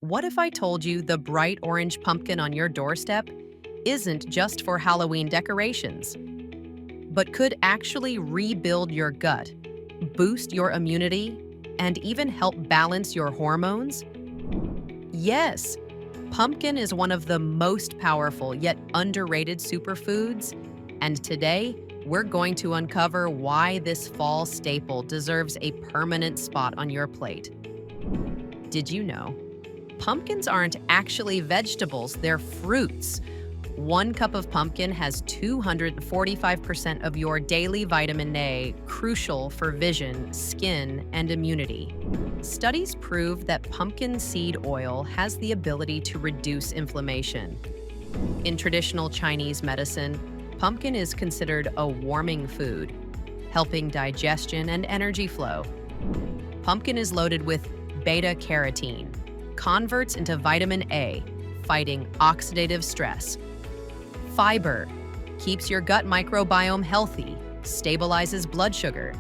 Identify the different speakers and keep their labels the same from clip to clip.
Speaker 1: What if I told you the bright orange pumpkin on your doorstep isn't just for Halloween decorations, but could actually rebuild your gut, boost your immunity, and even help balance your hormones? Yes, pumpkin is one of the most powerful yet underrated superfoods, and today we're going to uncover why this fall staple deserves a permanent spot on your plate. Did you know? Pumpkins aren't actually vegetables, they're fruits. One cup of pumpkin has 245% of your daily vitamin A, crucial for vision, skin, and immunity. Studies prove that pumpkin seed oil has the ability to reduce inflammation. In traditional Chinese medicine, pumpkin is considered a warming food, helping digestion and energy flow. Pumpkin is loaded with beta-carotene, converts into vitamin A, fighting oxidative stress. Fiber keeps your gut microbiome healthy, stabilizes blood sugar.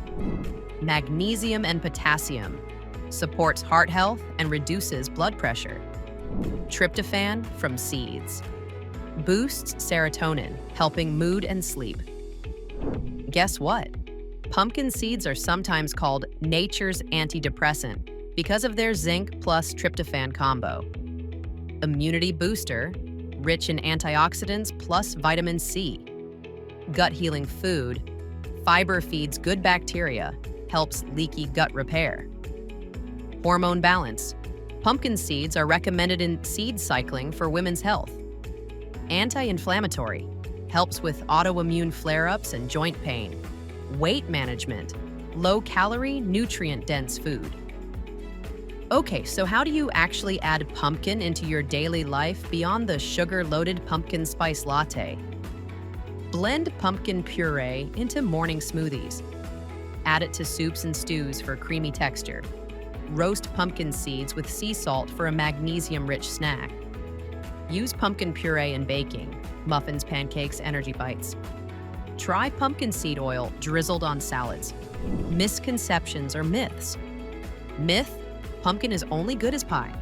Speaker 1: Magnesium and potassium supports heart health and reduces blood pressure. Tryptophan from seeds boosts serotonin, helping mood and sleep. Guess what? Pumpkin seeds are sometimes called nature's antidepressant because of their zinc plus tryptophan combo. Immunity booster, rich in antioxidants plus vitamin C. Gut healing food, fiber feeds good bacteria, helps leaky gut repair. Hormone balance, pumpkin seeds are recommended in seed cycling for women's health. Anti-inflammatory, helps with autoimmune flare-ups and joint pain. Weight management, low-calorie, nutrient-dense food. Okay, so how do you actually add pumpkin into your daily life beyond the sugar-loaded pumpkin spice latte? Blend pumpkin puree into morning smoothies. Add it to soups and stews for creamy texture. Roast pumpkin seeds with sea salt for a magnesium-rich snack. Use pumpkin puree in baking, muffins, pancakes, energy bites. Try pumpkin seed oil drizzled on salads. Misconceptions or myths. Myth: pumpkin is only good as pie.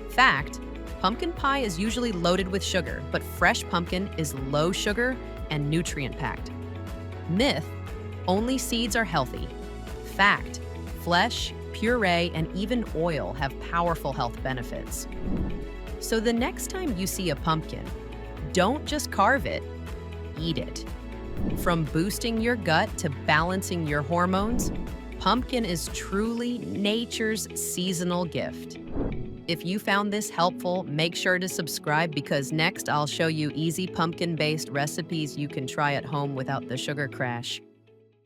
Speaker 1: Fact: pumpkin pie is usually loaded with sugar, but fresh pumpkin is low sugar and nutrient-packed. Myth: only seeds are healthy. Fact: flesh, puree, and even oil have powerful health benefits. So the next time you see a pumpkin, don't just carve it, eat it. From boosting your gut to balancing your hormones, pumpkin is truly nature's seasonal gift. If you found this helpful, make sure to subscribe because next I'll show you easy pumpkin-based recipes you can try at home without the sugar crash.